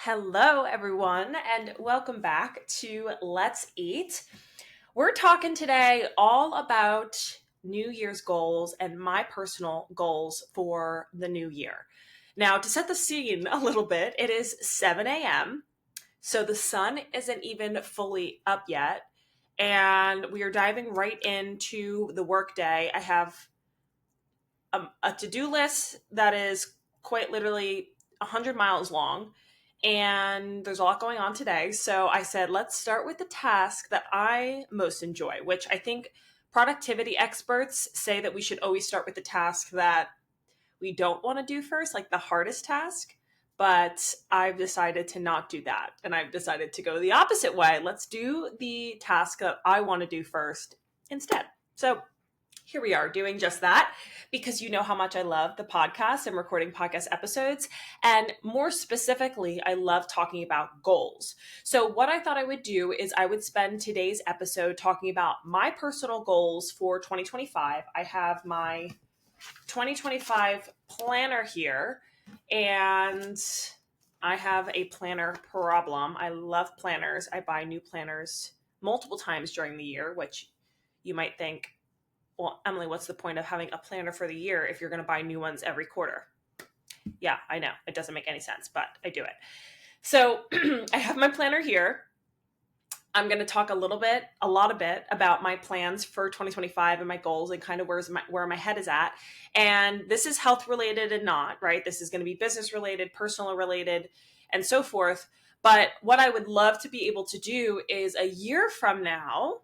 Hello, everyone, and welcome back to Let's Eat. We're talking today all about New Year's goals and my personal goals for the new year. Now, to set the scene a little bit, it is 7 a.m., so the sun isn't even fully up yet, and we are diving right into the workday. I have a to-do list that is quite literally 100 miles long, and there's a lot going on today. So I said, let's start with the task that I most enjoy, which I think productivity experts say that we should always start with the task that we don't want to do first, like the hardest task. But I've decided to not do that. And I've decided to go the opposite way. Let's do the task that I want to do first instead. So here we are doing just that because you know how much I love the podcast and recording podcast episodes. And more specifically, I love talking about goals. So what I thought I would do is I would spend today's episode talking about my personal goals for 2025. I have my 2025 planner here, and I have a planner problem. I love planners. I buy new planners multiple times during the year, which you might think, well, Emily, what's the point of having a planner for the year if you're going to buy new ones every quarter? Yeah, I know. It doesn't make any sense, but I do it. So I have my planner here. I'm going to talk a lot about my plans for 2025 and my goals and kind of where my head is at. And this is health related and not, right? This is going to be business related, personal related, and so forth. But what I would love to be able to do is a year from now,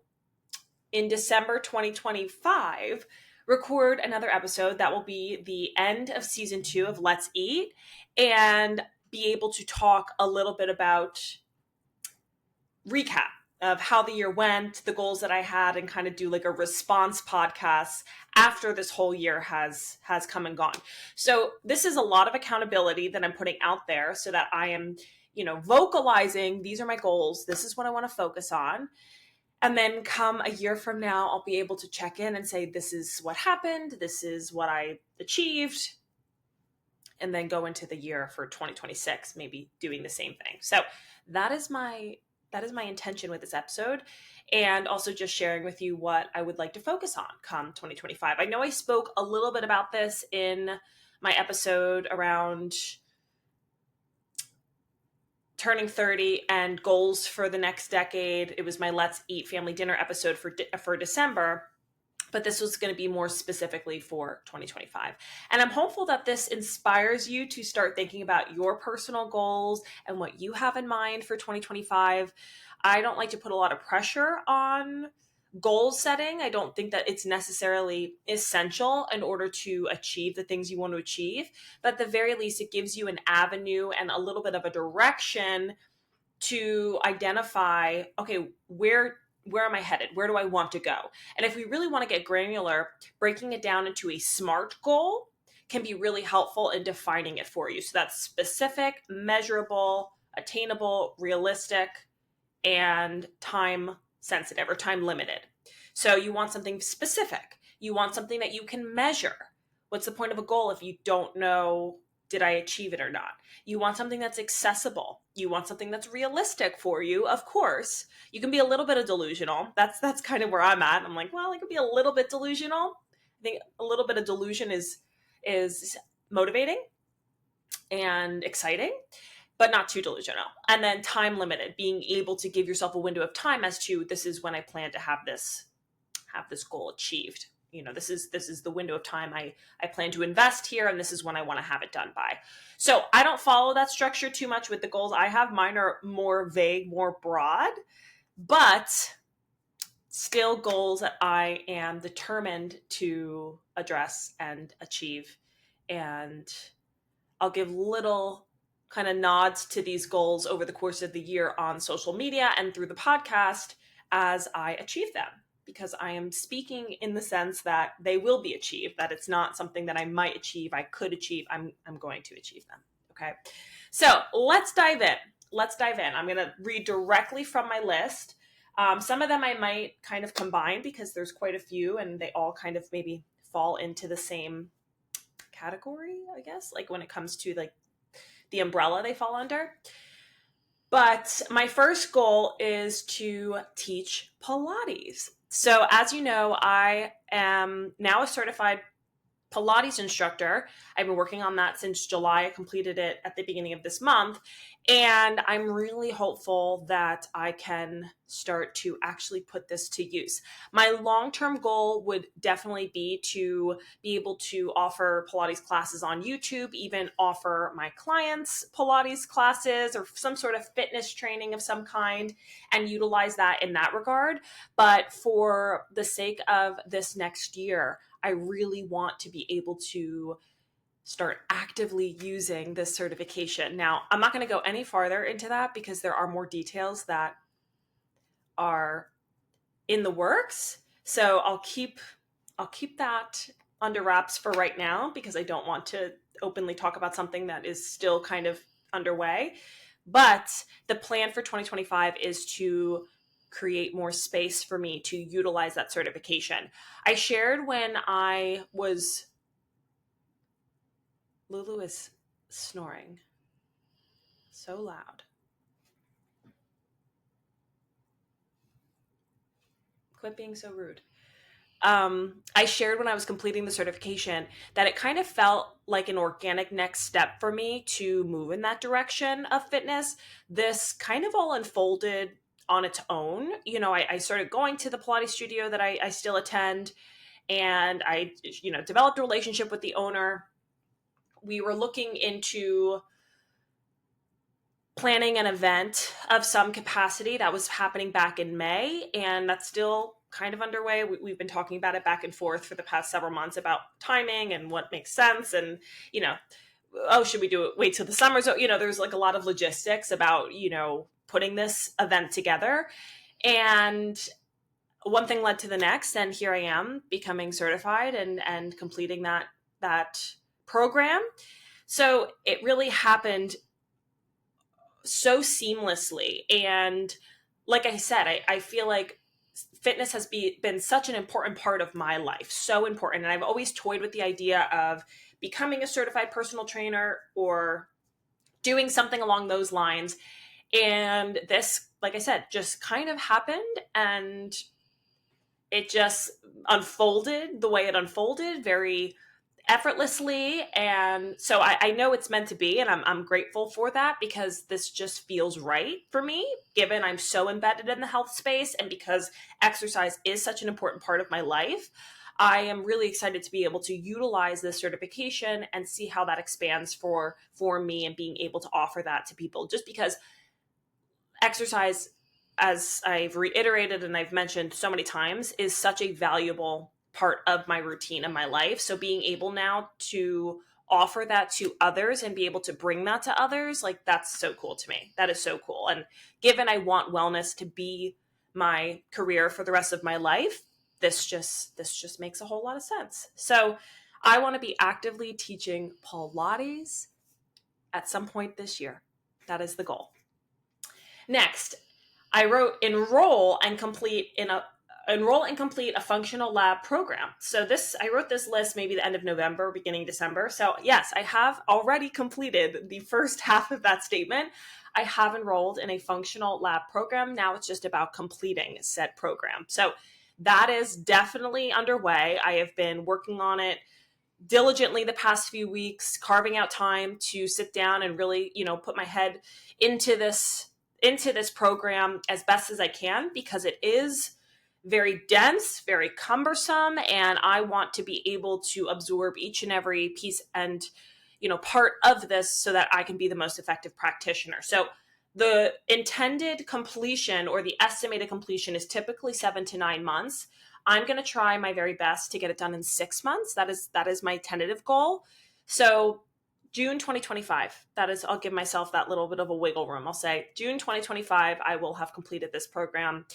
in December 2025, record another episode that will be the end of season 2 of Let's Eat, and be able to talk a little bit about recap of how the year went, the goals that I had, and kind of do like a response podcast after this whole year has come and gone. So this is a lot of accountability that I'm putting out there so that I am, vocalizing, these are my goals. This is what I want to focus on. And then come a year from now, I'll be able to check in and say, this is what happened. This is what I achieved. And then go into the year for 2026, maybe doing the same thing. So that is my intention with this episode. And also just sharing with you what I would like to focus on come 2025. I know I spoke a little bit about this in my episode around turning 30 and goals for the next decade. It was my Let's Eat family dinner episode for December, but this was going to be more specifically for 2025. And I'm hopeful that this inspires you to start thinking about your personal goals and what you have in mind for 2025. I don't like to put a lot of pressure on goal setting. I don't think that it's necessarily essential in order to achieve the things you want to achieve, but at the very least, it gives you an avenue and a little bit of a direction to identify, okay, where am I headed? Where do I want to go? And if we really want to get granular, breaking it down into a SMART goal can be really helpful in defining it for you. So that's specific, measurable, attainable, realistic, and time sensitive or time limited. So you want something specific. You want something that you can measure. What's the point of a goal if you don't know, did I achieve it or not? You want something that's accessible. You want something that's realistic for you. Of course, you can be a little bit of delusional. That's kind of where I'm at. I'm like, well, I could be a little bit delusional. I think a little bit of delusion is motivating and exciting, but not too delusional. And then time limited, being able to give yourself a window of time as to, this is when I plan to have this goal achieved. This is the window of time I plan to invest here, and this is when I want to have it done by. So I don't follow that structure too much with the goals I have. Mine are more vague, more broad, but still goals that I am determined to address and achieve. And I'll give little kind of nods to these goals over the course of the year on social media and through the podcast as I achieve them, because I am speaking in the sense that they will be achieved, that it's not something that I might achieve, I could achieve, I'm going to achieve them. Okay. So let's dive in. I'm going to read directly from my list. Some of them I might kind of combine because there's quite a few and they all kind of maybe fall into the same category, I guess, like when it comes to like the umbrella they fall under. But my first goal is to teach Pilates. So, as you know, I am now a certified Pilates instructor. I've been working on that since July. I completed it at the beginning of this month. And I'm really hopeful that I can start to actually put this to use. My long-term goal would definitely be to be able to offer Pilates classes on YouTube, even offer my clients Pilates classes or some sort of fitness training of some kind, and utilize that in that regard. But for the sake of this next year, I really want to be able to start actively using this certification. Now, I'm not going to go any farther into that because there are more details that are in the works. So I'll keep that under wraps for right now because I don't want to openly talk about something that is still kind of underway. But the plan for 2025 is to create more space for me to utilize that certification. I shared when I was Lulu is snoring so loud. Quit being so rude. I shared when I was completing the certification that it kind of felt like an organic next step for me to move in that direction of fitness. This kind of all unfolded on its own. I started going to the Pilates studio that I still attend, and I, developed a relationship with the owner. We were looking into planning an event of some capacity that was happening back in May, and that's still kind of underway. We've been talking about it back and forth for the past several months about timing and what makes sense, and should we do it? Wait till the summer? So there's like a lot of logistics about putting this event together, and one thing led to the next, and here I am becoming certified and completing that program. So it really happened so seamlessly. And like I said, I feel like fitness has been such an important part of my life, so important. And I've always toyed with the idea of becoming a certified personal trainer or doing something along those lines. And this, like I said, just kind of happened, and it just unfolded the way it unfolded, very effortlessly. And so I know it's meant to be, and I'm grateful for that because this just feels right for me, given I'm so embedded in the health space and because exercise is such an important part of my life. I am really excited to be able to utilize this certification and see how that expands for me and being able to offer that to people, just because exercise, as I've reiterated and I've mentioned so many times, is such a valuable part of my routine and my life. So being able now to offer that to others and be able to bring that to others, like, that's so cool to me. That is so cool. And given I want wellness to be my career for the rest of my life, this just makes a whole lot of sense. So I want to be actively teaching Pilates at some point this year. That is the goal. Next, I wrote enroll and complete a functional lab program. So I wrote this list maybe the end of November, beginning December. So yes, I have already completed the first half of that statement. I have enrolled in a functional lab program. Now it's just about completing said program. So that is definitely underway. I have been working on it diligently the past few weeks, carving out time to sit down and really, put my head into this program as best as I can, because it is very dense, very cumbersome, and I want to be able to absorb each and every piece and part of this so that I can be the most effective practitioner. So the intended completion, or the estimated completion, is typically 7 to 9 months. I'm going to try my very best to get it done in 6 months. That is my tentative goal. So June 2025, I'll give myself that little bit of a wiggle room. I'll say June 2025, I will have completed this program,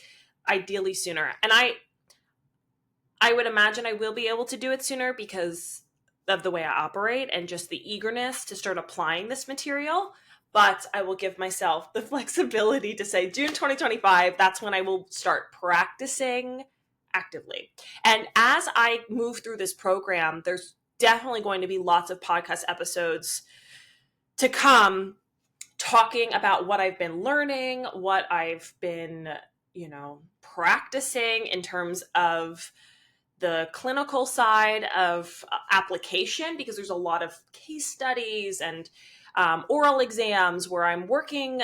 ideally sooner. And I would imagine I will be able to do it sooner because of the way I operate and just the eagerness to start applying this material. But I will give myself the flexibility to say June 2025, that's when I will start practicing actively. And as I move through this program, there's definitely going to be lots of podcast episodes to come talking about what I've been learning, what I've been, practicing in terms of the clinical side of application, because there's a lot of case studies and oral exams where I'm working,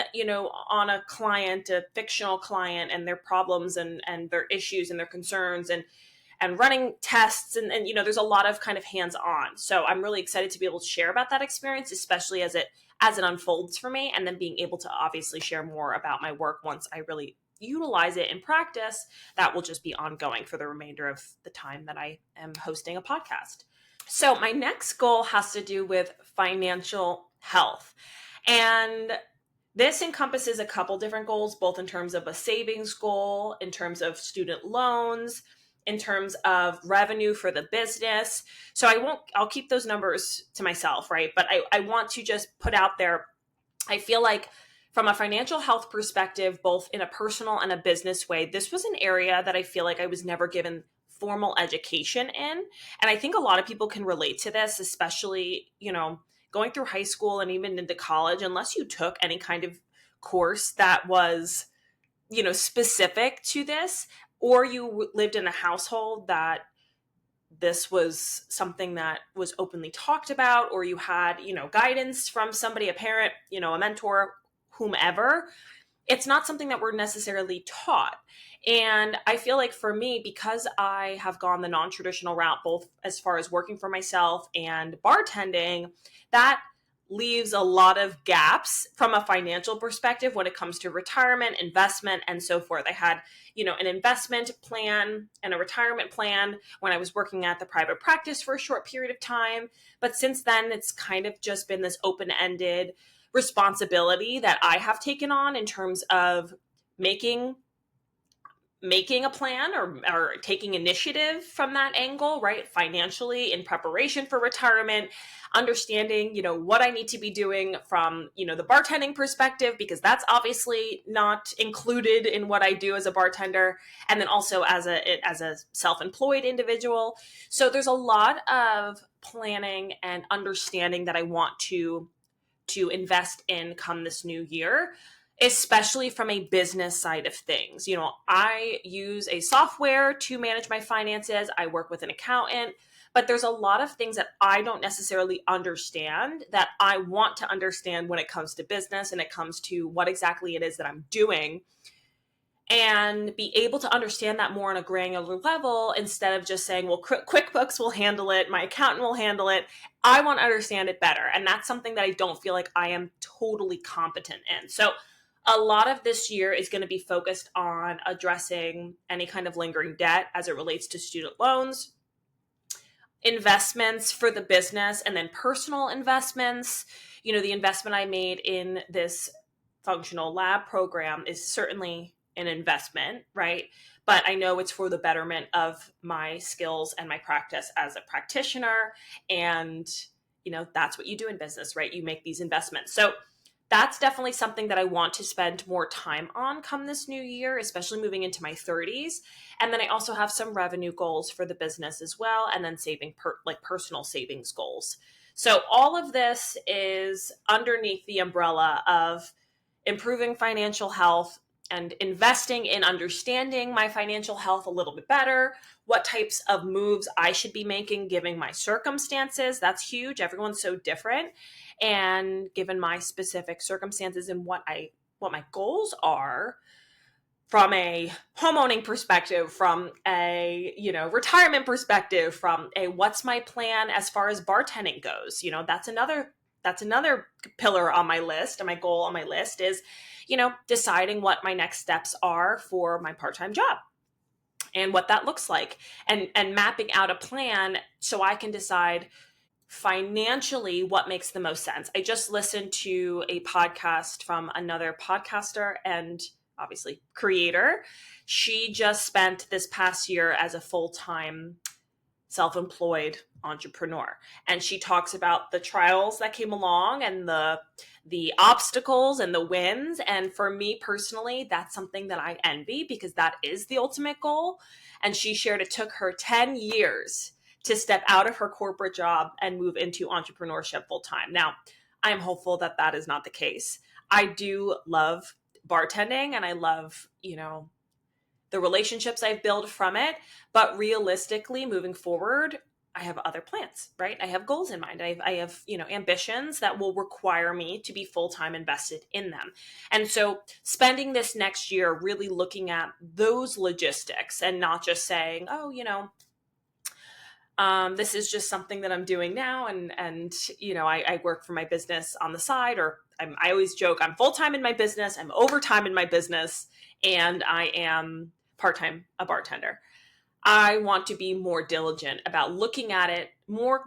on a client, a fictional client, and their problems and their issues and their concerns, and running tests, and there's a lot of kind of hands-on. So I'm really excited to be able to share about that experience, especially as it unfolds for me, and then being able to obviously share more about my work once I really utilize it in practice. That will just be ongoing for the remainder of the time that I am hosting a podcast. So my next goal has to do with financial health. And this encompasses a couple different goals, both in terms of a savings goal, in terms of student loans, in terms of revenue for the business. So I'll keep those numbers to myself, right? But I want to just put out there, I feel like from a financial health perspective, both in a personal and a business way, this was an area that I feel like I was never given formal education in. And I think a lot of people can relate to this, especially, going through high school and even into college, unless you took any kind of course that was, specific to this, or you lived in a household that this was something that was openly talked about, or you had, guidance from somebody, a parent, a mentor, whomever. It's not something that we're necessarily taught. And I feel like for me, because I have gone the non-traditional route, both as far as working for myself and bartending, that leaves a lot of gaps from a financial perspective when it comes to retirement, investment, and so forth. I had, an investment plan and a retirement plan when I was working at the private practice for a short period of time. But since then, it's kind of just been this open-ended responsibility that I have taken on in terms of making a plan, or taking initiative from that angle, right? Financially, in preparation for retirement, understanding, what I need to be doing from, the bartending perspective, because that's obviously not included in what I do as a bartender. And then also as a self-employed individual. So there's a lot of planning and understanding that I want to invest in come this new year, especially from a business side of things. I use a software to manage my finances. I work with an accountant, but there's a lot of things that I don't necessarily understand that I want to understand when it comes to business and it comes to what exactly it is that I'm doing, and be able to understand that more on a granular level, instead of just saying, well, QuickBooks will handle it, my accountant will handle it. I want to understand it better. And that's something that I don't feel like I am totally competent in. So a lot of this year is going to be focused on addressing any kind of lingering debt as it relates to student loans, investments for the business, and then personal investments. The investment I made in this functional lab program is certainly an investment, right? But I know it's for the betterment of my skills and my practice as a practitioner. And, that's what you do in business, right? You make these investments. So that's definitely something that I want to spend more time on come this new year, especially moving into my 30s. And then I also have some revenue goals for the business as well, and then saving personal savings goals. So all of this is underneath the umbrella of improving financial health and investing in understanding my financial health a little bit better, what types of moves I should be making given my circumstances. That's huge. Everyone's so different. And given my specific circumstances and what my goals are, from a homeowning perspective, from a, retirement perspective, from a what's my plan as far as bartending goes, that's another pillar on my list, and my goal on my list is, deciding what my next steps are for my part-time job and what that looks like, and mapping out a plan so I can decide financially what makes the most sense. I just listened to a podcast from another podcaster and obviously creator. She just spent this past year as a full-time self-employed entrepreneur, and she talks about the trials that came along and the obstacles and the wins. And for me personally, that's something that I envy, because that is the ultimate goal. And she shared it took her 10 years to step out of her corporate job and move into entrepreneurship full time. Now, I'm hopeful that that is not the case. I do love bartending and I love, the relationships I've built from it. But realistically, moving forward, I have other plans, right? I have goals in mind. I have, ambitions that will require me to be full-time invested in them. And so spending this next year really looking at those logistics and not just saying, oh, this is just something that I'm doing now, and I work for my business on the side, or I always joke I'm full time in my business, I'm overtime in my business, and I am part time a bartender. I want to be more diligent about looking at it more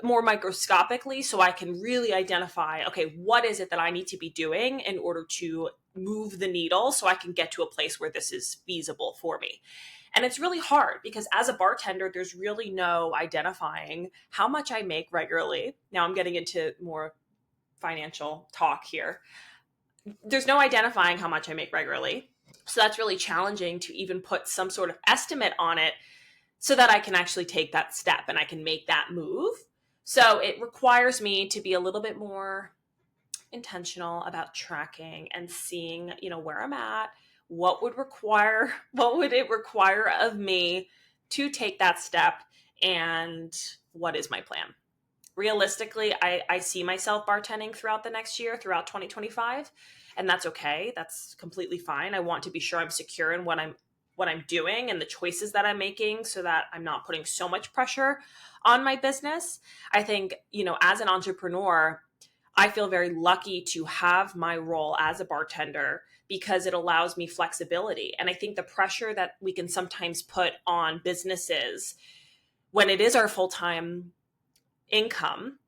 microscopically, so I can really identify, okay, what is it that I need to be doing in order to move the needle so I can get to a place where this is feasible for me. And it's really hard because as a bartender, there's really no identifying how much I make regularly. Now I'm getting into more financial talk here. There's no identifying how much I make regularly. So that's really challenging to even put some sort of estimate on it so that I can actually take that step and I can make that move. So it requires me to be a little bit more intentional about tracking and seeing, where I'm at, what would it require of me to take that step, and what is my plan. Realistically, I see myself bartending throughout the next year, throughout 2025, and that's okay. That's completely fine. I want to be sure I'm secure in what I'm doing and the choices that I'm making so that I'm not putting so much pressure on my business. I think, as an entrepreneur, I feel very lucky to have my role as a bartender because it allows me flexibility. And I think the pressure that we can sometimes put on businesses when it is our full-time income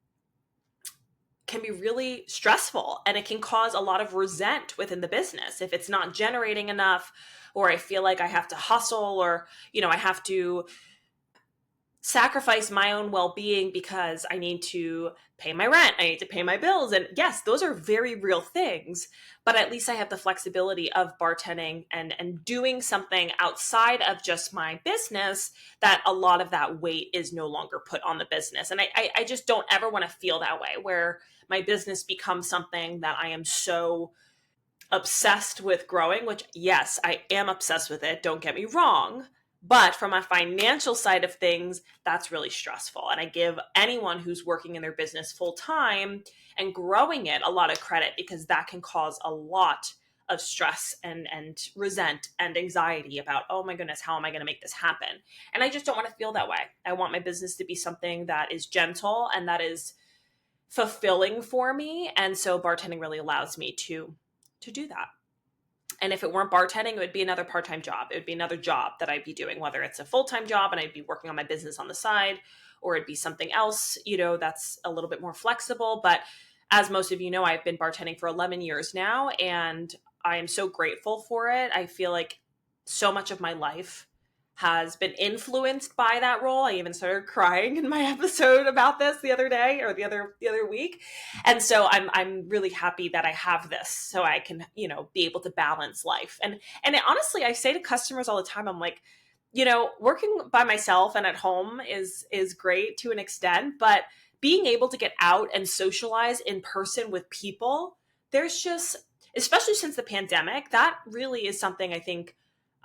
can be really stressful, and it can cause a lot of resent within the business if it's not generating enough, or I feel like I have to hustle, or I have to sacrifice my own well-being because I need to pay my rent, I need to pay my bills. And yes, those are very real things, but at least I have the flexibility of bartending and doing something outside of just my business, that a lot of that weight is no longer put on the business. And I just don't ever want to feel that way, where my business becomes something that I am so obsessed with growing, which yes, I am obsessed with it, don't get me wrong. But from a financial side of things, that's really stressful. And I give anyone who's working in their business full time and growing it a lot of credit, because that can cause a lot of stress and resent and anxiety about, oh my goodness, how am I going to make this happen? And I just don't want to feel that way. I want my business to be something that is gentle and that is fulfilling for me. And so bartending really allows me to do that. And if it weren't bartending, it would be another part-time job. It would be another job that I'd be doing, whether it's a full-time job and I'd be working on my business on the side, or it'd be something else, that's a little bit more flexible. But as most of you know, I've been bartending for 11 years now, and I am so grateful for it. I feel like so much of my life has been influenced by that role. I even started crying in my episode about this the other day, or the other week. And so I'm really happy that I have this, so I can, be able to balance life. And honestly, I say to customers all the time, I'm like, working by myself and at home is great to an extent, but being able to get out and socialize in person with people, there's just, especially since the pandemic, that really is something I think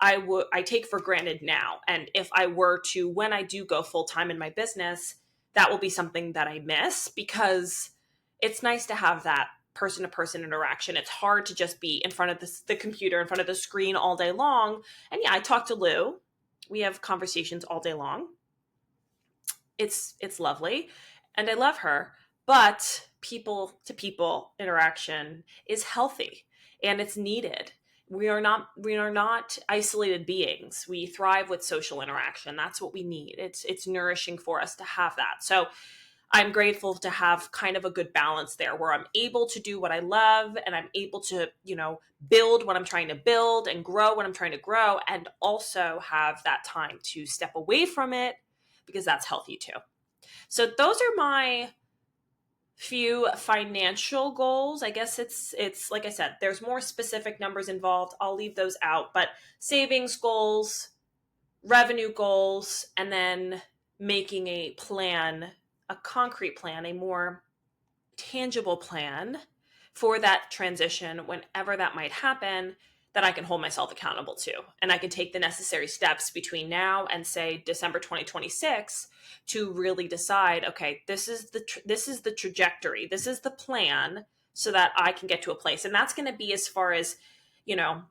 I take for granted now. And if I were to, when I do go full time in my business, that will be something that I miss, because it's nice to have that person to person interaction. It's hard to just be in front of the computer, in front of the screen all day long. And yeah, I talk to Lou. We have conversations all day long. It's lovely and I love her, but people to people interaction is healthy and it's needed. We are not isolated beings. We thrive with social interaction. That's what we need. It's nourishing for us to have that. So I'm grateful to have kind of a good balance there, where I'm able to do what I love and I'm able to, build what I'm trying to build and grow what I'm trying to grow, and also have that time to step away from it, because that's healthy too. So those are my few financial goals. I guess it's like I said, there's more specific numbers involved. I'll leave those out, but savings goals, revenue goals, and then making a plan, a concrete plan, a more tangible plan for that transition, whenever that might happen, that I can hold myself accountable to. And I can take the necessary steps between now and say December 2026 to really decide, okay, this is the trajectory, this is the plan, so that I can get to a place. And that's going to be as far as, you know,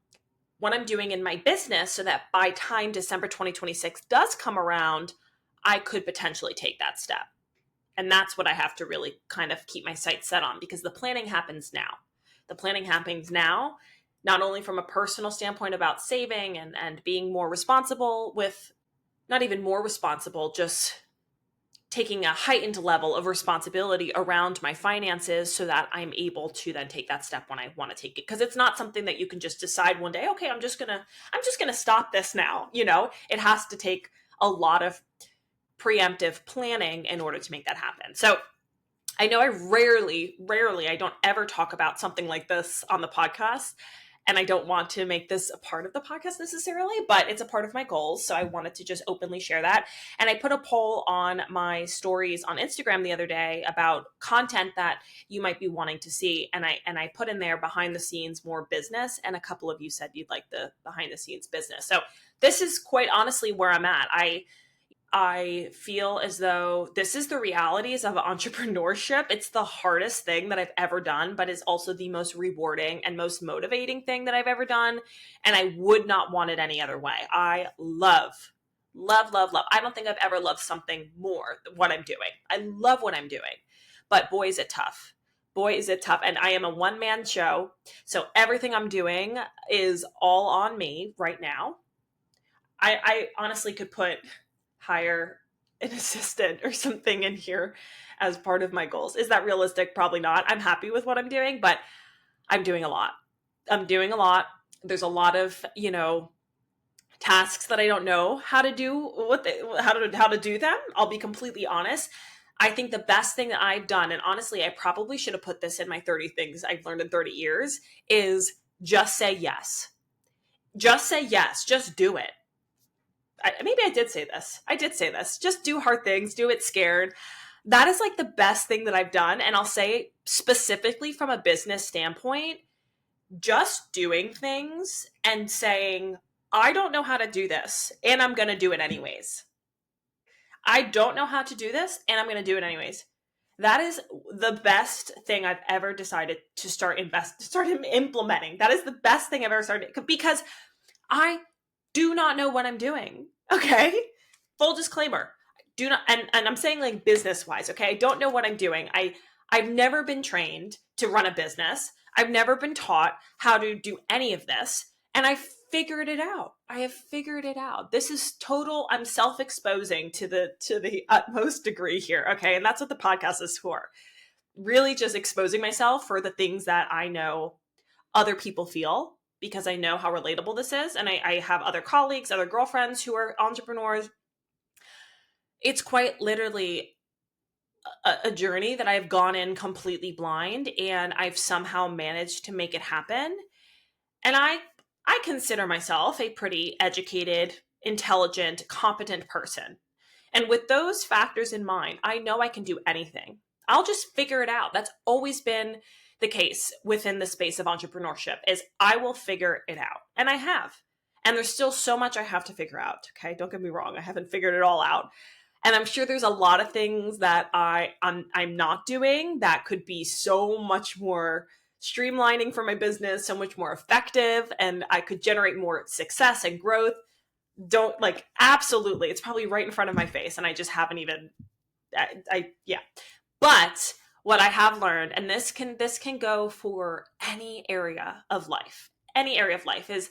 what I'm doing in my business, so that by time December 2026 does come around, I could potentially take that step. And that's what I have to really kind of keep my sights set on, because the planning happens now. The planning happens now, not only from a personal standpoint about saving and being more responsible with, not even more responsible, just taking a heightened level of responsibility around my finances, so that I'm able to then take that step when I want to take it. Because it's not something that you can just decide one day, okay, I'm just gonna stop this now. It has to take a lot of preemptive planning in order to make that happen. So I know I rarely, I don't ever talk about something like this on the podcast. And I don't want to make this a part of the podcast necessarily, but it's a part of my goals. So I wanted to just openly share that. And I put a poll on my stories on Instagram the other day about content that you might be wanting to see. And I put in there behind the scenes more business. And a couple of you said you'd like the behind the scenes business. So this is quite honestly where I'm at. I feel as though this is the realities of entrepreneurship. It's the hardest thing that I've ever done, but is also the most rewarding and most motivating thing that I've ever done. And I would not want it any other way. I love, love, love, love. I don't think I've ever loved something more than what I'm doing. I love what I'm doing, but boy, is it tough. Boy, is it tough. And I am a one-man show. So everything I'm doing is all on me right now. I honestly could hire an assistant or something in here as part of my goals. Is that realistic? Probably not. I'm happy with what I'm doing, but I'm doing a lot. There's a lot of, tasks that I don't know how to do, how to do them. I'll be completely honest. I think the best thing that I've done, and honestly, I probably should have put this in my 30 things I've learned in 30 years, is just say yes. Just say yes. Just do it. Maybe I did say this. I did say this. Just do hard things. Do it scared. That is like the best thing that I've done. And I'll say specifically from a business standpoint, just doing things and saying, I don't know how to do this, and I'm going to do it anyways. I don't know how to do this, and I'm going to do it anyways. That is the best thing I've ever decided to start implementing. That is the best thing I've ever started, because I do not know what I'm doing. Okay. Full disclaimer. Do not, and I'm saying like business wise. Okay. I don't know what I'm doing. I've never been trained to run a business. I've never been taught how to do any of this. And I figured it out. I have figured it out. This is total, I'm self-exposing to the utmost degree here. Okay. And that's what the podcast is for. Really just exposing myself for the things that I know other people feel, because I know how relatable this is. And I have other colleagues, other girlfriends who are entrepreneurs. It's quite literally a journey that I've gone in completely blind, and I've somehow managed to make it happen. And I consider myself a pretty educated, intelligent, competent person. And with those factors in mind, I know I can do anything. I'll just figure it out. That's always been the case within the space of entrepreneurship, is I will figure it out. And I have. And there's still so much I have to figure out. Okay. Don't get me wrong. I haven't figured it all out. And I'm sure there's a lot of things that I'm not doing that could be so much more streamlining for my business, so much more effective, and I could generate more success and growth. Absolutely. It's probably right in front of my face, and I just haven't even, yeah. But what I have learned, and this can go for any area of life, is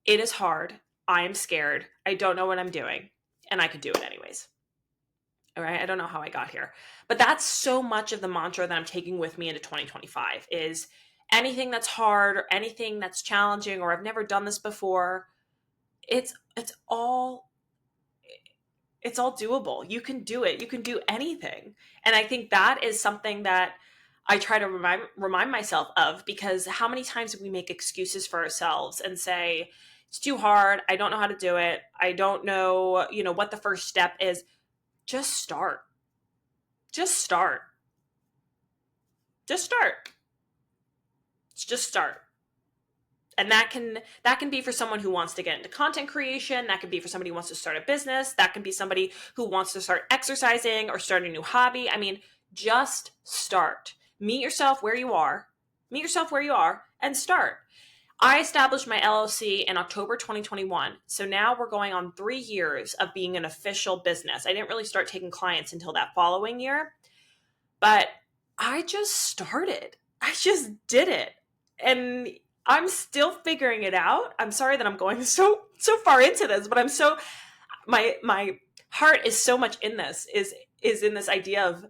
it is hard. I am scared. I don't know what I'm doing, and I could do it anyways. All right. I don't know how I got here, but that's so much of the mantra that I'm taking with me into 2025 is anything that's hard or anything that's challenging, or I've never done this before. It's all doable. You can do it. You can do anything. And I think that is something that I try to remind myself of, because how many times do we make excuses for ourselves and say, it's too hard. I don't know how to do it. I don't know, what the first step is. Just start. Just start. Just start. Just start. And that can be for someone who wants to get into content creation. That could be for somebody who wants to start a business. That can be somebody who wants to start exercising or start a new hobby. I mean, just start. Meet yourself where you are. Meet yourself where you are and start. I established my LLC in October 2021. So now we're going on 3 years of being an official business. I didn't really start taking clients until that following year, but I just started. I just did it. And I'm still figuring it out. I'm sorry that I'm going so far into this, but my heart is so much in this, is in this idea of,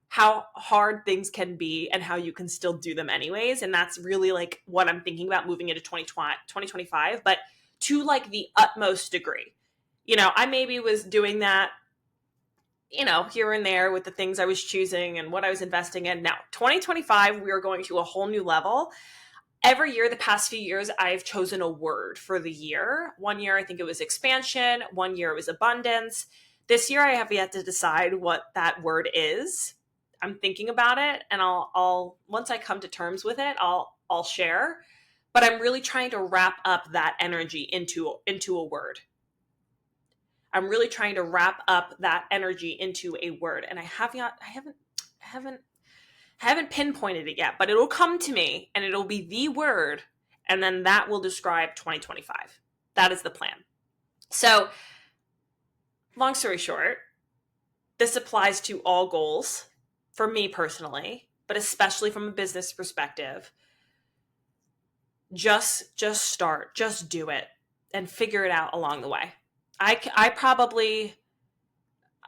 how hard things can be and how you can still do them anyways. And that's really like what I'm thinking about moving into 2025, but to like the utmost degree. I maybe was doing that, here and there with the things I was choosing and what I was investing in. Now, 2025, we are going to a whole new level. Every year, the past few years, I've chosen a word for the year. One year, I think it was expansion. One year, it was abundance. This year, I have yet to decide what that word is. I'm thinking about it, and I'll once I come to terms with it, I'll share. But I'm really trying to wrap up that energy into a word. I'm really trying to wrap up that energy into a word, and I haven't pinpointed it yet, but it'll come to me, and it'll be the word, and then that will describe 2025. That is the plan. So, long story short, this applies to all goals. For me personally, but especially from a business perspective, just start, just do it and figure it out along the way. I've probably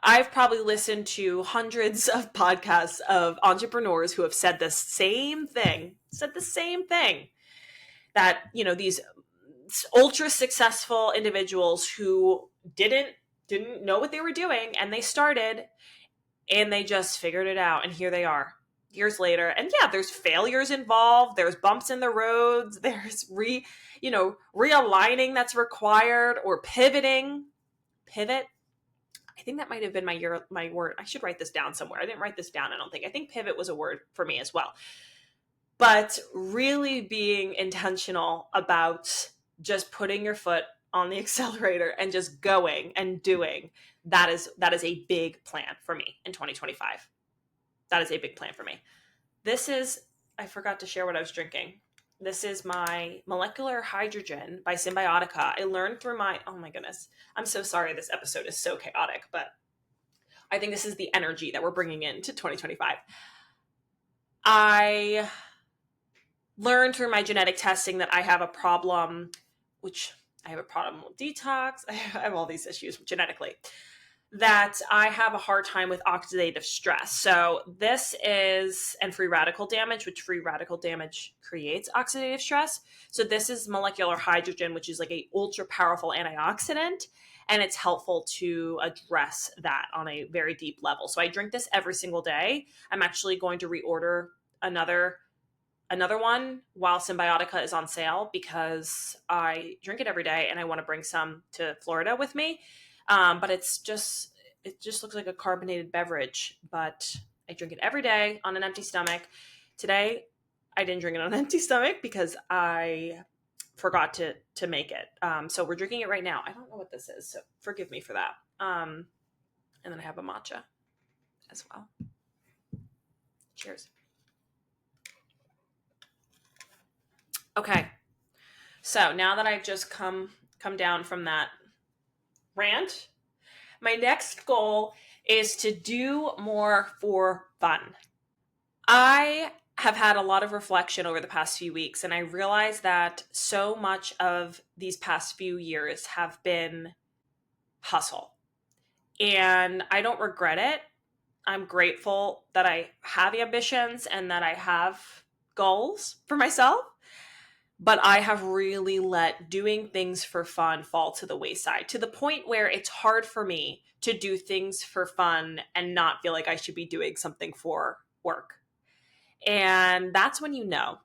listened to hundreds of podcasts of entrepreneurs who have said the same thing, that, these ultra successful individuals who didn't know what they were doing, and they started and they just figured it out. And here they are years later. And yeah, there's failures involved. There's bumps in the roads. There's realigning that's required, or pivoting. Pivot. I think that might have been my word. I should write this down somewhere. I didn't write this down, I don't think. I think pivot was a word for me as well. But really being intentional about just putting your foot on the accelerator and just going and doing. That is a big plan for me in 2025. That is a big plan for me. I forgot to share what I was drinking. This is my molecular hydrogen by Symbiotica. I learned through oh my goodness. I'm so sorry this episode is so chaotic, but I think this is the energy that we're bringing into 2025. I learned through my genetic testing that I have a problem, with detox. I have all these issues genetically, that I have a hard time with oxidative stress. So this is, and free radical damage, which free radical damage creates oxidative stress. So this is molecular hydrogen, which is like a ultra powerful antioxidant, and it's helpful to address that on a very deep level. So I drink this every single day. I'm actually going to reorder another one while Symbiotica is on sale, because I drink it every day and I want to bring some to Florida with me. But it just looks like a carbonated beverage, but I drink it every day on an empty stomach. Today, I didn't drink it on an empty stomach because I forgot to make it. So we're drinking it right now. I don't know what this is, so forgive me for that. And then I have a matcha as well. Cheers. Okay. So now that I've just come down from that rant, my next goal is to do more for fun. I have had a lot of reflection over the past few weeks, and I realize that so much of these past few years have been hustle. And I don't regret it. I'm grateful that I have ambitions and that I have goals for myself. But I have really let doing things for fun fall to the wayside, to the point where it's hard for me to do things for fun and not feel like I should be doing something for work. And that's when you know.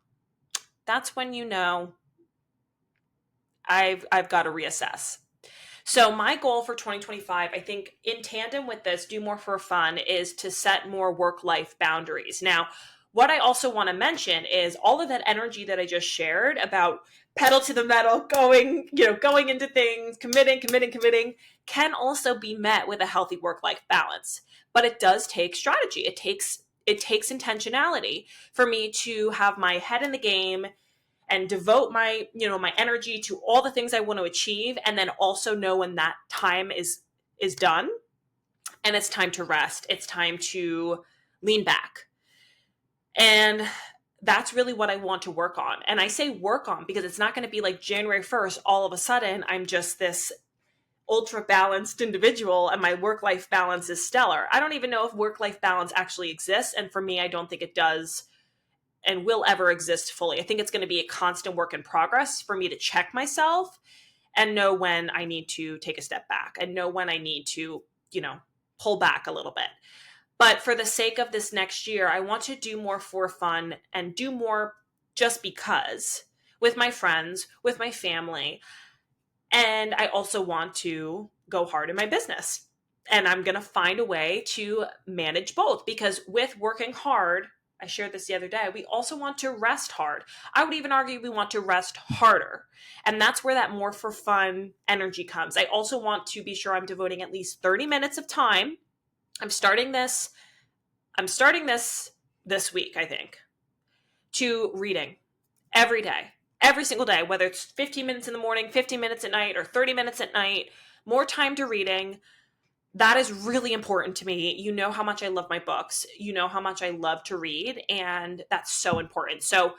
I've got to reassess. So my goal for 2025, I think in tandem with this, do more for fun, is to set more work-life boundaries. Now, what I also want to mention is all of that energy that I just shared about pedal to the metal, going into things, committing, can also be met with a healthy work-life balance. But it does take strategy. It takes intentionality for me to have my head in the game and devote my energy to all the things I want to achieve, and then also know when that time is done and it's time to rest. It's time to lean back. And that's really what I want to work on. And I say work on because it's not going to be like January 1st, all of a sudden, I'm just this ultra balanced individual and my work life balance is stellar. I don't even know if work life balance actually exists. And for me, I don't think it does and will ever exist fully. I think it's going to be a constant work in progress for me to check myself and know when I need to take a step back and know when I need to, pull back a little bit. But for the sake of this next year, I want to do more for fun and do more just because with my friends, with my family. And I also want to go hard in my business. And I'm going to find a way to manage both because with working hard, I shared this the other day, we also want to rest hard. I would even argue we want to rest harder. And that's where that more for fun energy comes. I also want to be sure I'm devoting at least 30 minutes of time. I'm starting this this week, I think, to reading every day, every single day, whether it's 15 minutes in the morning, 15 minutes at night, or 30 minutes at night, more time to reading. That is really important to me. You know how much I love my books. You know how much I love to read, and that's so important. So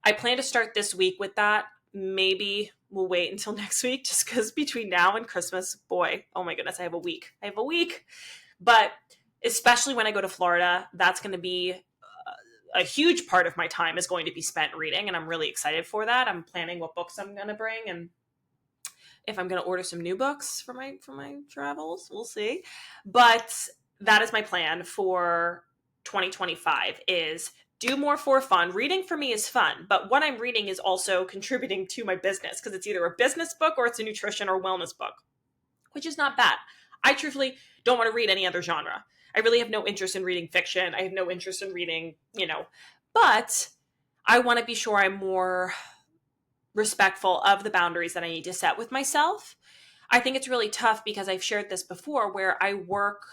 I plan to start this week with that. Maybe we'll wait until next week just because between now and Christmas, boy, oh my goodness, I have a week. But especially when I go to Florida, that's going to be a huge part of my time is going to be spent reading, and I'm really excited for that. I'm planning what books I'm going to bring and if I'm going to order some new books for my travels. We'll see. But that is my plan for 2025 is do more for fun. Reading for me is fun, but what I'm reading is also contributing to my business because it's either a business book or it's a nutrition or wellness book, which is not bad. I truthfully don't want to read any other genre. I really have no interest in reading fiction. I have no interest in reading, but I want to be sure I'm more respectful of the boundaries that I need to set with myself. I think it's really tough because I've shared this before where I work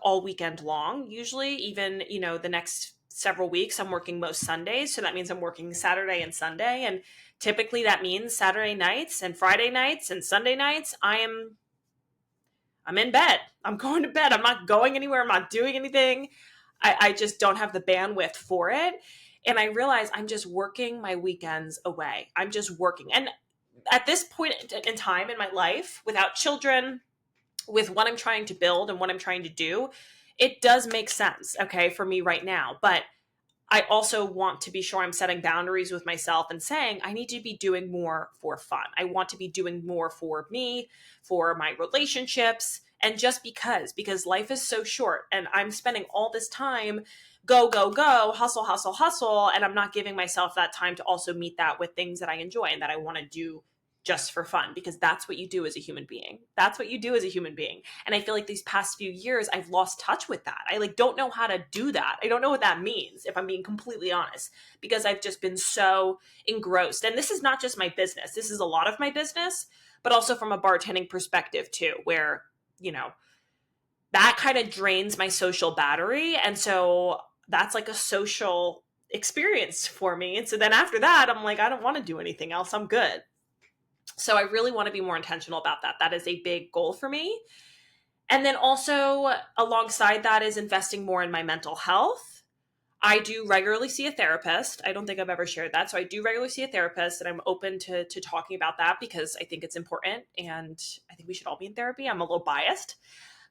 all weekend long, usually even, the next several weeks I'm working most Sundays. So that means I'm working Saturday and Sunday. And typically that means Saturday nights and Friday nights and Sunday nights, I'm in bed. I'm going to bed. I'm not going anywhere. I'm not doing anything. I just don't have the bandwidth for it. And I realize I'm just working my weekends away. I'm just working. And at this point in time in my life, without children, with what I'm trying to build and what I'm trying to do, it does make sense, okay, for me right now. But I also want to be sure I'm setting boundaries with myself and saying I need to be doing more for fun. I want to be doing more for me, for my relationships, and just because life is so short and I'm spending all this time go, hustle, and I'm not giving myself that time to also meet that with things that I enjoy and that I want to do just for fun, because that's what you do as a human being. And I feel like these past few years, I've lost touch with that. I don't know how to do that. I don't know what that means, if I'm being completely honest, because I've just been so engrossed. And this is not just my business. This is a lot of my business, but also from a bartending perspective too, where, that kind of drains my social battery. And so that's like a social experience for me. And so then after that, I'm like, I don't want to do anything else. I'm good. So I really want to be more intentional about that. That is a big goal for me. And then also alongside that is investing more in my mental health. I do regularly see a therapist. I don't think I've ever shared that. So I do regularly see a therapist, and I'm open to talking about that because I think it's important. And I think we should all be in therapy. I'm a little biased,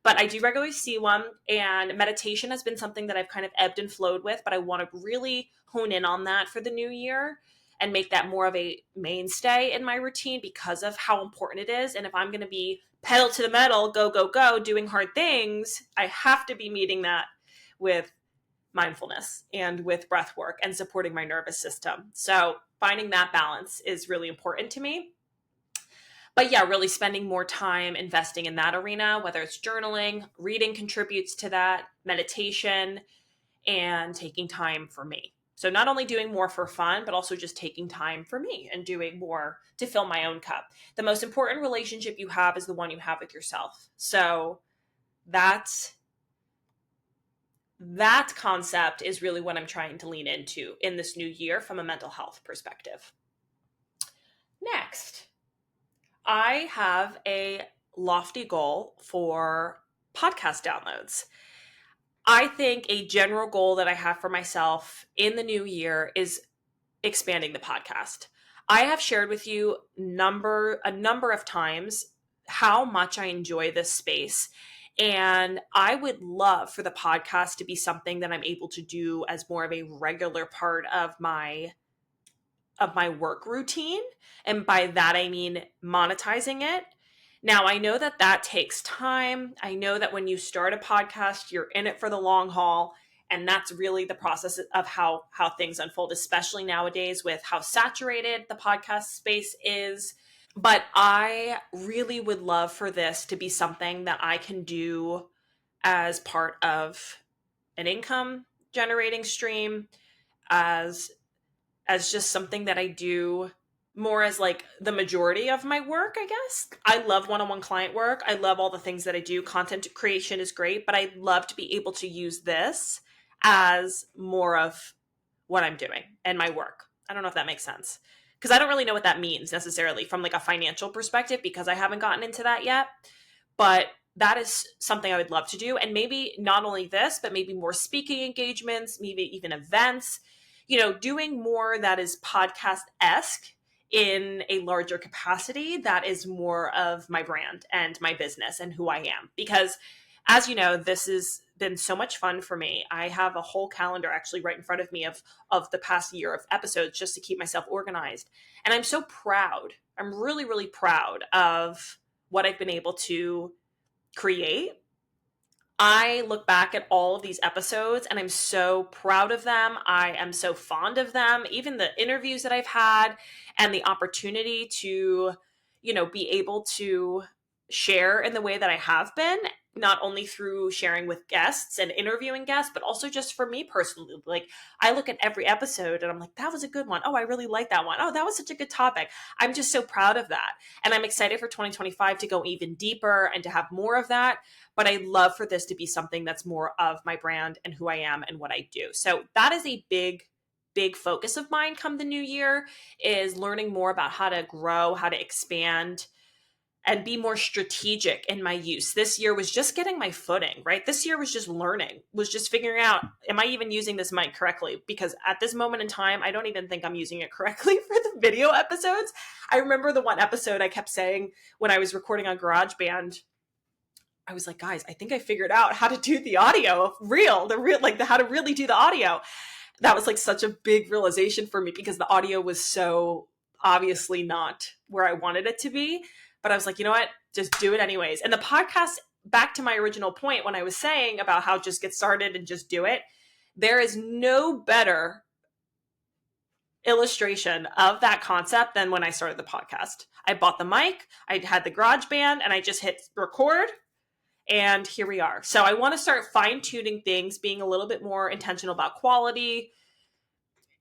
but I do regularly see one. And meditation has been something that I've kind of ebbed and flowed with, but I want to really hone in on that for the new year and make that more of a mainstay in my routine because of how important it is. And if I'm going to be pedal to the metal, go, doing hard things, I have to be meeting that with mindfulness and with breath work and supporting my nervous system. So finding that balance is really important to me. But yeah, really spending more time investing in that arena, whether it's journaling, reading contributes to that, meditation, and taking time for me. So not only doing more for fun, but also just taking time for me and doing more to fill my own cup. The most important relationship you have is the one you have with yourself. So that concept is really what I'm trying to lean into in this new year from a mental health perspective. Next, I have a lofty goal for podcast downloads. I think a general goal that I have for myself in the new year is expanding the podcast. I have shared with you a number of times how much I enjoy this space. And I would love for the podcast to be something that I'm able to do as more of a regular part of my work routine. And by that, I mean monetizing it. Now, I know that that takes time. I know that when you start a podcast, you're in it for the long haul. And that's really the process of how things unfold, especially nowadays with how saturated the podcast space is. But I really would love for this to be something that I can do as part of an income generating stream, as just something that I do more as like the majority of my work, I guess. I love one-on-one client work. I love all the things that I do. Content creation is great, but I'd love to be able to use this as more of what I'm doing and my work. I don't know if that makes sense, because I don't really know what that means necessarily from like a financial perspective, because I haven't gotten into that yet. But that is something I would love to do. And maybe not only this, but maybe more speaking engagements, maybe even events, doing more that is podcast-esque in a larger capacity that is more of my brand and my business and who I am. Because as you know, this has been so much fun for me. I have a whole calendar actually right in front of me of the past year of episodes just to keep myself organized. And I'm so proud. I'm really, really proud of what I've been able to create. I look back at all of these episodes and I'm so proud of them. I am so fond of them, even the interviews that I've had and the opportunity to, be able to share in the way that I have been, not only through sharing with guests and interviewing guests, but also just for me personally. Like, I look at every episode and I'm like, that was a good one. Oh, I really like that one. Oh, that was such a good topic. I'm just so proud of that. And I'm excited for 2025 to go even deeper and to have more of that. But I love for this to be something that's more of my brand and who I am and what I do. So that is a big focus of mine come the new year, is learning more about how to grow, how to expand, and be more strategic in my use. This year was just getting my footing, right? This year was just learning, was just figuring out, am I even using this mic correctly? Because at this moment in time, I don't even think I'm using it correctly for the video episodes. I remember the one episode I kept saying when I was recording on GarageBand, I was like, guys, I think I figured out how to do the audio how to really do the audio. That was like such a big realization for me, because the audio was so obviously not where I wanted it to be. But I was like, you know what? Just do it anyways. And the podcast, back to my original point when I was saying about how just get started and just do it, there is no better illustration of that concept than when I started the podcast. I bought the mic, I had the GarageBand, and I just hit record. And here we are. So I want to start fine-tuning things, being a little bit more intentional about quality,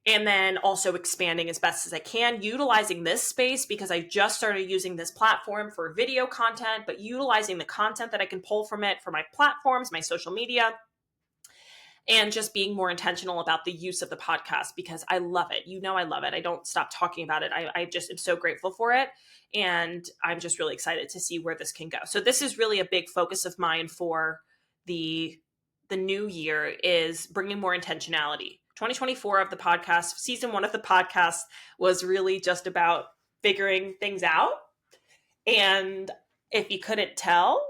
and then also expanding as best as I can, utilizing this space, because I just started using this platform for video content, but utilizing the content that I can pull from it for my platforms, my social media, and just being more intentional about the use of the podcast, because I love it. I love it. I don't stop talking about it. I just am so grateful for it. And I'm just really excited to see where this can go. So this is really a big focus of mine for the new year, is bringing more intentionality. 2024 of the podcast, season 1 of the podcast, was really just about figuring things out. And if you couldn't tell,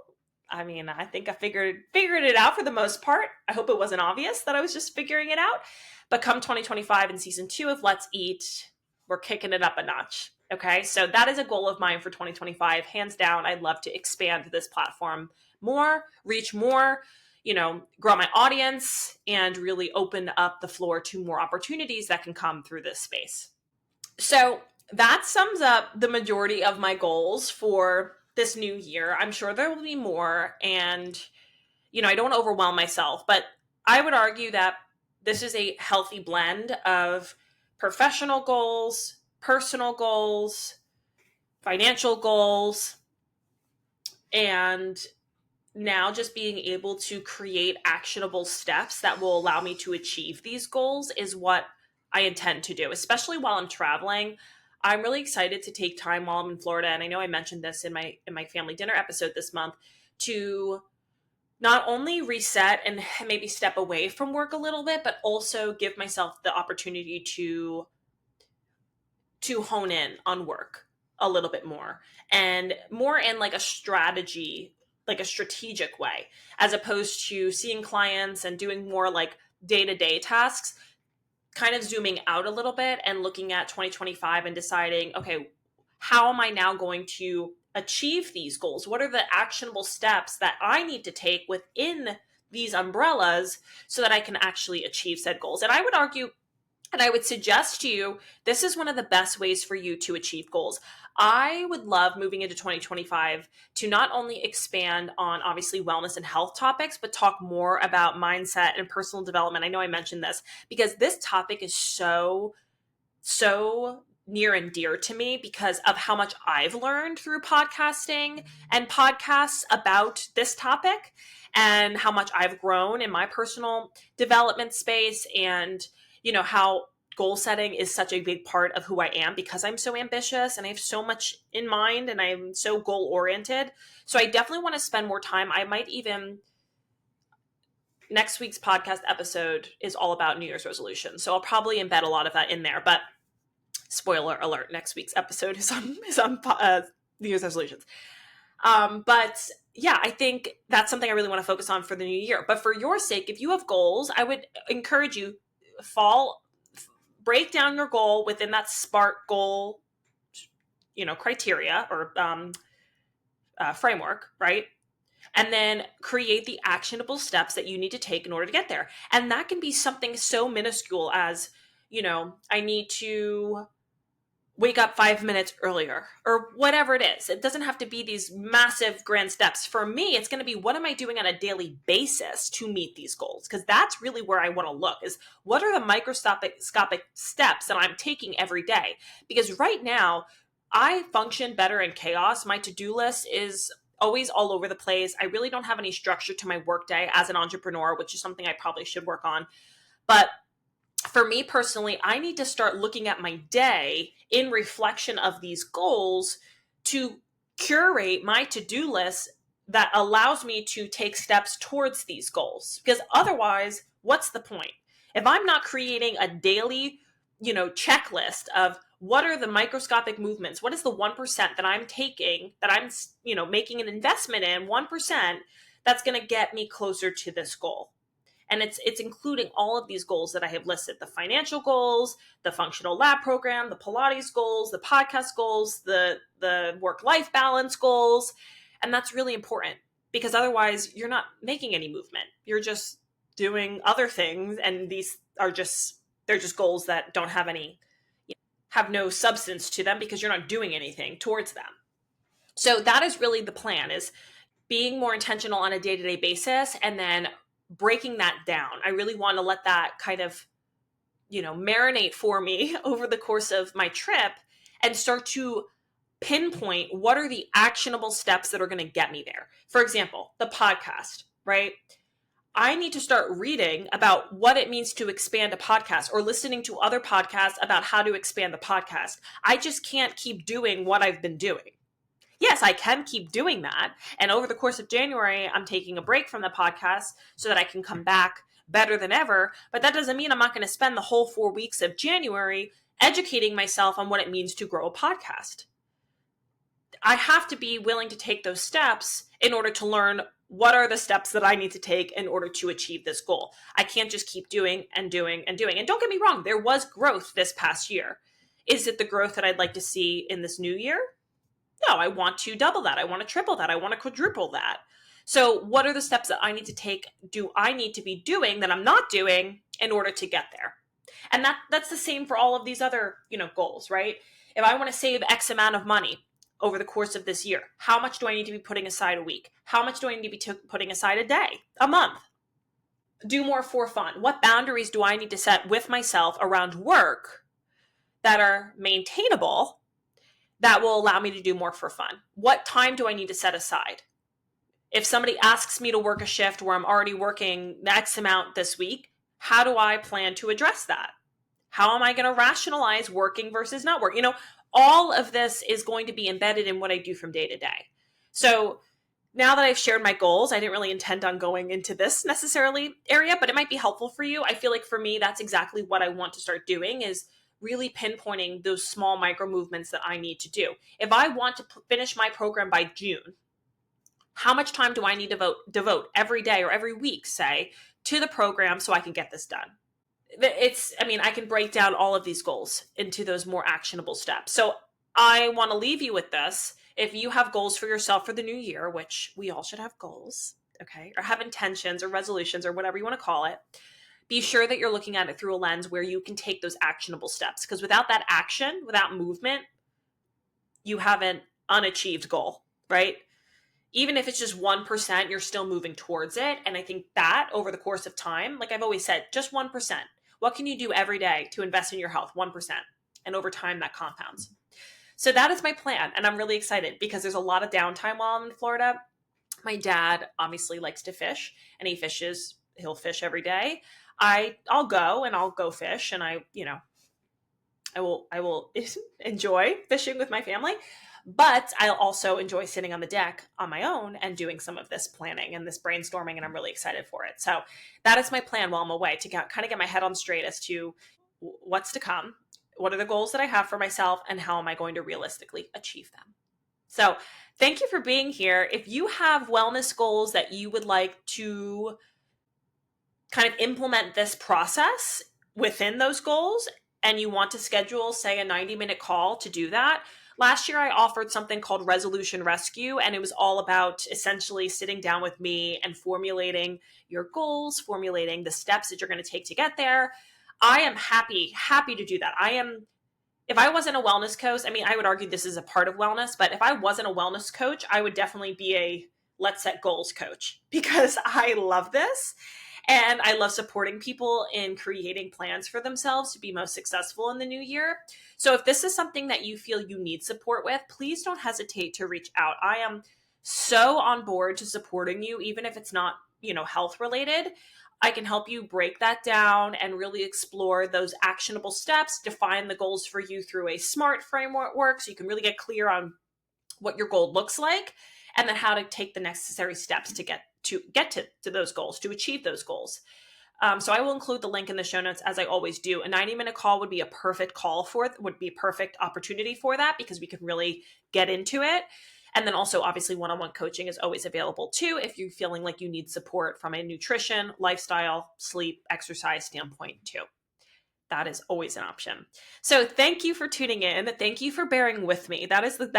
I mean, I think I figured it out for the most part. I hope it wasn't obvious that I was just figuring it out. But come 2025 in season 2 of Let's Eat, we're kicking it up a notch. Okay, so that is a goal of mine for 2025. Hands down, I'd love to expand this platform more, reach more, grow my audience, and really open up the floor to more opportunities that can come through this space. So that sums up the majority of my goals for this new year. I'm sure there will be more, and I don't want to overwhelm myself, but I would argue that this is a healthy blend of professional goals, personal goals, financial goals, and now just being able to create actionable steps that will allow me to achieve these goals is what I intend to do, especially while I'm traveling. I'm really excited to take time while I'm in Florida, and I know I mentioned this in my family dinner episode this month, to not only reset and maybe step away from work a little bit, but also give myself the opportunity to hone in on work a little bit more, and more in like a strategy, like a strategic way, as opposed to seeing clients and doing more like day-to-day tasks, kind of zooming out a little bit and looking at 2025 and deciding, okay, how am I now going to achieve these goals? What are the actionable steps that I need to take within these umbrellas so that I can actually achieve said goals? And I would argue, and I would suggest to you, this is one of the best ways for you to achieve goals. I would love moving into 2025 to not only expand on obviously wellness and health topics, but talk more about mindset and personal development. I know I mentioned this because this topic is so near and dear to me because of how much I've learned through podcasting and podcasts about this topic, and how much I've grown in my personal development space, and how goal setting is such a big part of who I am because I'm so ambitious and I have so much in mind and I'm so goal oriented. So I definitely want to spend more time. I might even, next week's podcast episode is all about New Year's resolutions. So I'll probably embed a lot of that in there, but spoiler alert, next week's episode is on New Year's resolutions. But yeah, I think that's something I really want to focus on for the new year. But for your sake, if you have goals, I would encourage you, break down your goal within that SMART goal, criteria or framework, right? And then create the actionable steps that you need to take in order to get there. And that can be something so minuscule as, I need to wake up 5 minutes earlier or whatever it is. It doesn't have to be these massive grand steps. For me, it's going to be, what am I doing on a daily basis to meet these goals? Because that's really where I want to look, is what are the microscopic steps that I'm taking every day? Because right now I function better in chaos. My to-do list is always all over the place. I really don't have any structure to my workday as an entrepreneur, which is something I probably should work on. But for me personally, I need to start looking at my day in reflection of these goals to curate my to-do list that allows me to take steps towards these goals. Because otherwise, what's the point? If I'm not creating a daily, checklist of what are the microscopic movements, what is the 1% that I'm taking, that I'm, making an investment in, 1% that's going to get me closer to this goal. And it's including all of these goals that I have listed: the financial goals, the functional lab program, the Pilates goals, the podcast goals, the work-life balance goals. And that's really important, because otherwise you're not making any movement. You're just doing other things, and they're just goals that don't have have no substance to them because you're not doing anything towards them. So that is really the plan, is being more intentional on a day-to-day basis and then breaking that down. I really want to let that kind of, marinate for me over the course of my trip and start to pinpoint what are the actionable steps that are going to get me there. For example, the podcast, right? I need to start reading about what it means to expand a podcast, or listening to other podcasts about how to expand the podcast. I just can't keep doing what I've been doing. Yes, I can keep doing that. And over the course of January, I'm taking a break from the podcast so that I can come back better than ever. But that doesn't mean I'm not going to spend the whole 4 weeks of January educating myself on what it means to grow a podcast. I have to be willing to take those steps in order to learn what are the steps that I need to take in order to achieve this goal. I can't just keep doing and doing and doing. And don't get me wrong, there was growth this past year. Is it the growth that I'd like to see in this new year? No, I want to double that. I want to triple that. I want to quadruple that. So what are the steps that I need to take? Do I need to be doing that I'm not doing in order to get there? And that's the same for all of these other, goals, right? If I want to save X amount of money over the course of this year, how much do I need to be putting aside a week? How much do I need to be putting aside a day, a month? do more for fun? What boundaries do I need to set with myself around work that are maintainable that will allow me to do more for fun? What time do I need to set aside? If somebody asks me to work a shift where I'm already working X amount this week, how do I plan to address that? How am I going to rationalize working versus not working? All of this is going to be embedded in what I do from day to day. So now that I've shared my goals, I didn't really intend on going into this necessarily area, but it might be helpful for you. I feel like for me, that's exactly what I want to start doing, is really pinpointing those small micro movements that I need to do. If I want to finish my program by June, how much time do I need to devote every day or every week, say, to the program so I can get this done? I can break down all of these goals into those more actionable steps. So I want to leave you with this. If you have goals for yourself for the new year, which we all should have goals, okay, or have intentions or resolutions or whatever you want to call it, be sure that you're looking at it through a lens where you can take those actionable steps. Because without that action, without movement, you have an unachieved goal, right? Even if it's just 1%, you're still moving towards it. And I think that over the course of time, like I've always said, just 1%. What can you do every day to invest in your health? 1%. And over time, that compounds. So that is my plan. And I'm really excited because there's a lot of downtime while I'm in Florida. My dad obviously likes to fish, and he'll fish every day. I'll go fish, and I will enjoy fishing with my family. But I'll also enjoy sitting on the deck on my own and doing some of this planning and this brainstorming, and I'm really excited for it. So that is my plan while I'm away, to kind of get my head on straight as to what's to come, what are the goals that I have for myself, and how am I going to realistically achieve them. So thank you for being here. If you have wellness goals that you would like to kind of implement this process within those goals, and you want to schedule, say, a 90-minute call to do that, last year I offered something called Resolution Rescue, and it was all about essentially sitting down with me and formulating your goals, formulating the steps that you're going to take to get there. I am happy to do that. If I wasn't a wellness coach, I would argue this is a part of wellness, but if I wasn't a wellness coach, I would definitely be a let's set goals coach, because I love this. And I love supporting people in creating plans for themselves to be most successful in the new year. So if this is something that you feel you need support with, please don't hesitate to reach out. I am so on board to supporting you, even if it's not, health related. I can help you break that down and really explore those actionable steps, define the goals for you through a SMART framework so you can really get clear on what your goal looks like, and then how to take the necessary steps to get to those goals, to achieve those goals. So I will include the link in the show notes, as I always do. A 90-minute call would be a perfect opportunity for that, because we can really get into it. And then also, obviously, one-on-one coaching is always available too, if you're feeling like you need support from a nutrition, lifestyle, sleep, exercise standpoint too. That is always an option. So thank you for tuning in. Thank you for bearing with me. That is what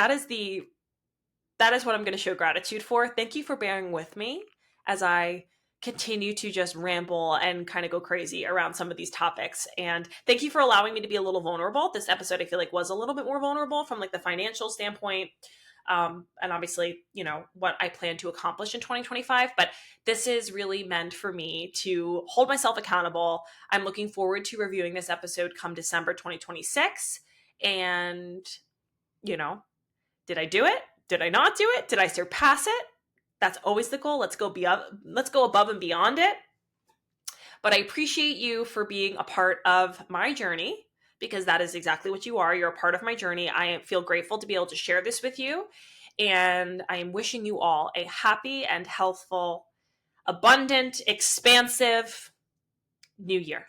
I'm going to show gratitude for. Thank you for bearing with me as I continue to just ramble and kind of go crazy around some of these topics. And thank you for allowing me to be a little vulnerable. This episode, I feel like, was a little bit more vulnerable from like the financial standpoint. And obviously, what I plan to accomplish in 2025, but this is really meant for me to hold myself accountable. I'm looking forward to reviewing this episode come December 2026. And, did I do it? Did I not do it? Did I surpass it? That's always the goal. Let's go above and beyond it. But I appreciate you for being a part of my journey, because that is exactly what you are. You're a part of my journey. I feel grateful to be able to share this with you. And I am wishing you all a happy and healthful, abundant, expansive new year.